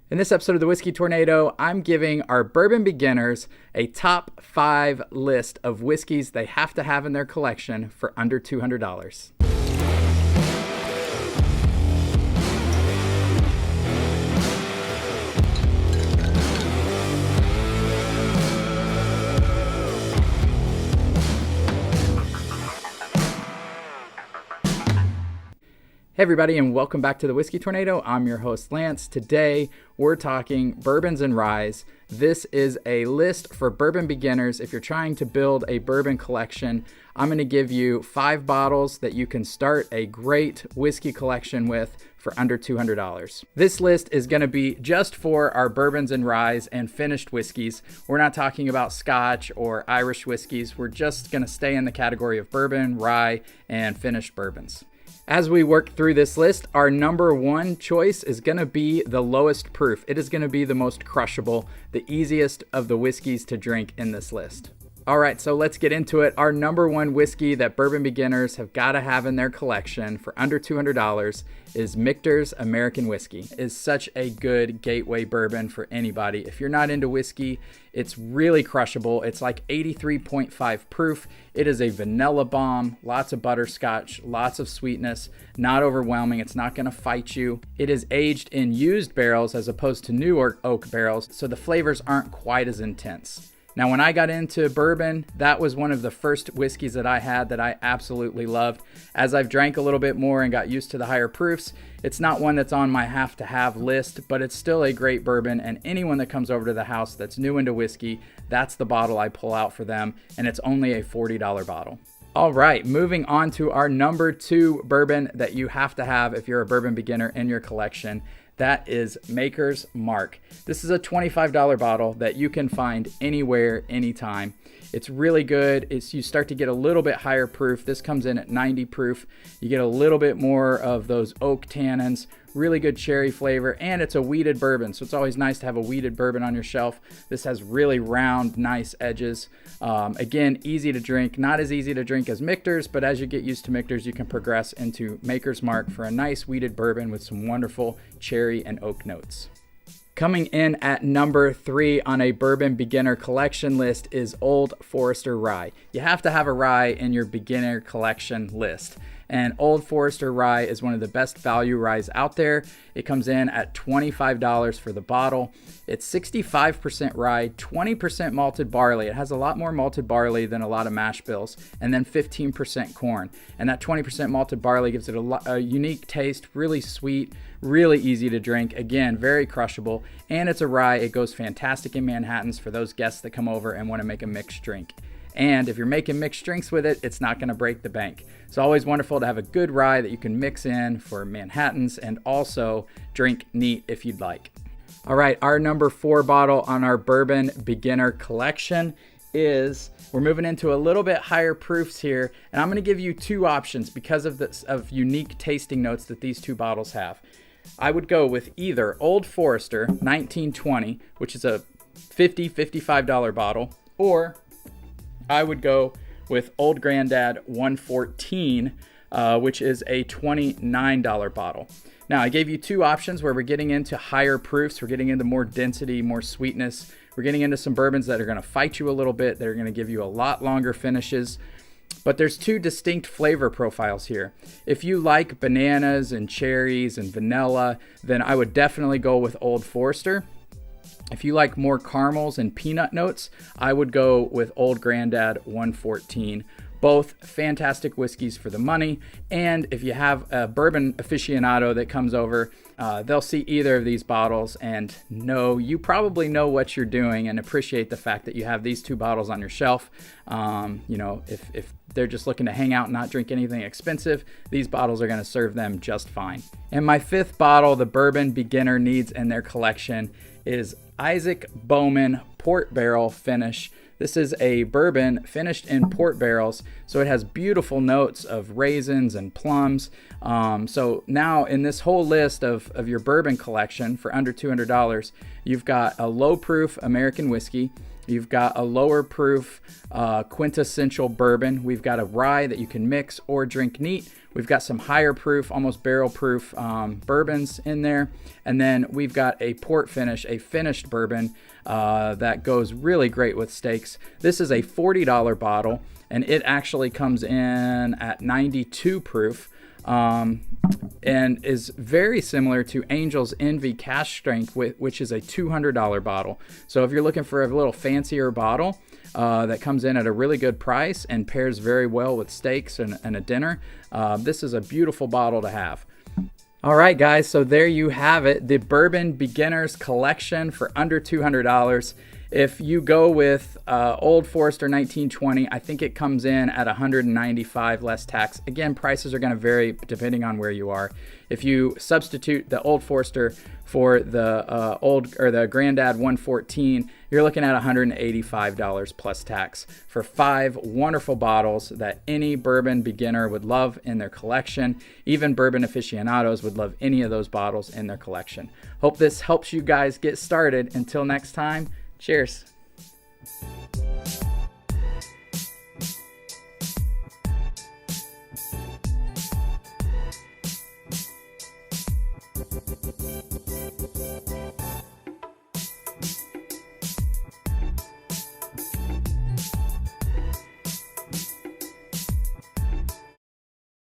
In this episode of the Whiskey Tornado, I'm giving our bourbon beginners a top 5 list of whiskeys they have to have in their collection for under $200. Hey everybody, and welcome back to the Whiskey Tornado. I'm your host Lance. Today we're talking bourbons and ryes. This is a list for bourbon beginners. If you're trying to build a bourbon collection, I'm going to give you 5 bottles that you can start a great whiskey collection with for under $200. This list is going to be just for our bourbons and ryes and finished whiskeys. We're not talking about Scotch or Irish whiskeys. We're just going to stay in the category of bourbon, rye, and finished bourbons. As we work through this list, our number 1 choice is going to be the lowest proof. It is going to be the most crushable, the easiest of the whiskeys to drink in this list. All right, so let's get into it. Our number 1 whiskey that bourbon beginners have got to have in their collection for under $200 is Michter's American Whiskey. It is such a good gateway bourbon for anybody. If you're not into whiskey, it's really crushable. It's like 83.5 proof. It is a vanilla bomb, lots of butterscotch, lots of sweetness, not overwhelming. It's not going to fight you. It is aged in used barrels as opposed to new oak barrels, so the flavors aren't quite as intense. Now, when I got into bourbon, that was one of the first whiskeys that I had that I absolutely loved. As I've drank a little bit more and got used to the higher proofs, it's not one that's on my have-to-have list, but it's still a great bourbon, and anyone that comes over to the house that's new into whiskey, that's the bottle I pull out for them, and it's only a $40 bottle. All right, moving on to our number 2 bourbon that you have to have if you're a bourbon beginner in your collection. That is Maker's Mark. This is a $25 bottle that you can find anywhere, anytime. It's really good. You start to get a little bit higher proof. This comes in at 90 proof. You get a little bit more of those oak tannins, really good cherry flavor, and it's a wheated bourbon, so it's always nice to have a wheated bourbon on your shelf. This has really round, nice edges. Again, easy to drink. Not as easy to drink as Michter's, but as you get used to Michter's, you can progress into Maker's Mark for a nice wheated bourbon with some wonderful cherry and oak notes. Coming in at number 3 on a bourbon beginner collection list is Old Forester Rye. You have to have a rye in your beginner collection list. And Old Forester Rye is one of the best value ryes out there. It comes in at $25 for the bottle. It's 65% rye, 20% malted barley. It has a lot more malted barley than a lot of mash bills, and then 15% corn. And that 20% malted barley gives it a unique taste, really sweet, really easy to drink. Again, very crushable. And it's a rye. It goes fantastic in Manhattans for those guests that come over and want to make a mixed drink. And if you're making mixed drinks with it, it's not going to break the bank. It's always wonderful to have a good rye that you can mix in for Manhattans and also drink neat if you'd like. All right, our number 4 bottle on our bourbon beginner collection is, we're moving into a little bit higher proofs here, and I'm going to give you 2 options because of unique tasting notes that these 2 bottles have. I would go with either Old Forester 1920, which is a $55 bottle, or I would go with Old Grandad 114, which is a $29 bottle. Now, I gave you 2 options where we're getting into higher proofs. We're getting into more density, more sweetness. We're getting into some bourbons that are going to fight you a little bit. They're going to give you a lot longer finishes. But there's 2 distinct flavor profiles here. If you like bananas and cherries and vanilla, then I would definitely go with Old Forester. If you like more caramels and peanut notes, I would go with Old Grandad 114. Both fantastic whiskeys for the money. And if you have a bourbon aficionado that comes over, they'll see either of these bottles and you probably know what you're doing and appreciate the fact that you have these 2 bottles on your shelf. If they're just looking to hang out and not drink anything expensive, these bottles are going to serve them just fine. And my 5th bottle the bourbon beginner needs in their collection is Isaac Bowman Port Barrel Finish. This is a bourbon finished in port barrels, so it has beautiful notes of raisins and plums. So now in this whole list of your bourbon collection for under $200, you've got a low proof American whiskey, You've got a lower proof quintessential bourbon. We've got a rye that you can mix or drink neat. We've got some higher proof, almost barrel proof bourbons in there. And then we've got a port finish, a finished bourbon that goes really great with steaks. This is a $40 bottle, and it actually comes in at 92 proof. And is very similar to Angel's Envy Cash Strength, which is a $200 bottle. So if you're looking for a little fancier bottle that comes in at a really good price and pairs very well with steaks and a dinner, this is a beautiful bottle to have. All right, guys, so there you have it, the Bourbon Beginners Collection for under $200. If you go with Old Forester 1920, I think it comes in at $195 less tax. Again, prices are going to vary depending on where you are. If you substitute the Old Forester for the Grandad 114, you're looking at $185 plus tax for 5 wonderful bottles that any bourbon beginner would love in their collection. Even bourbon aficionados would love any of those bottles in their collection. Hope this helps you guys get started. Until next time, cheers.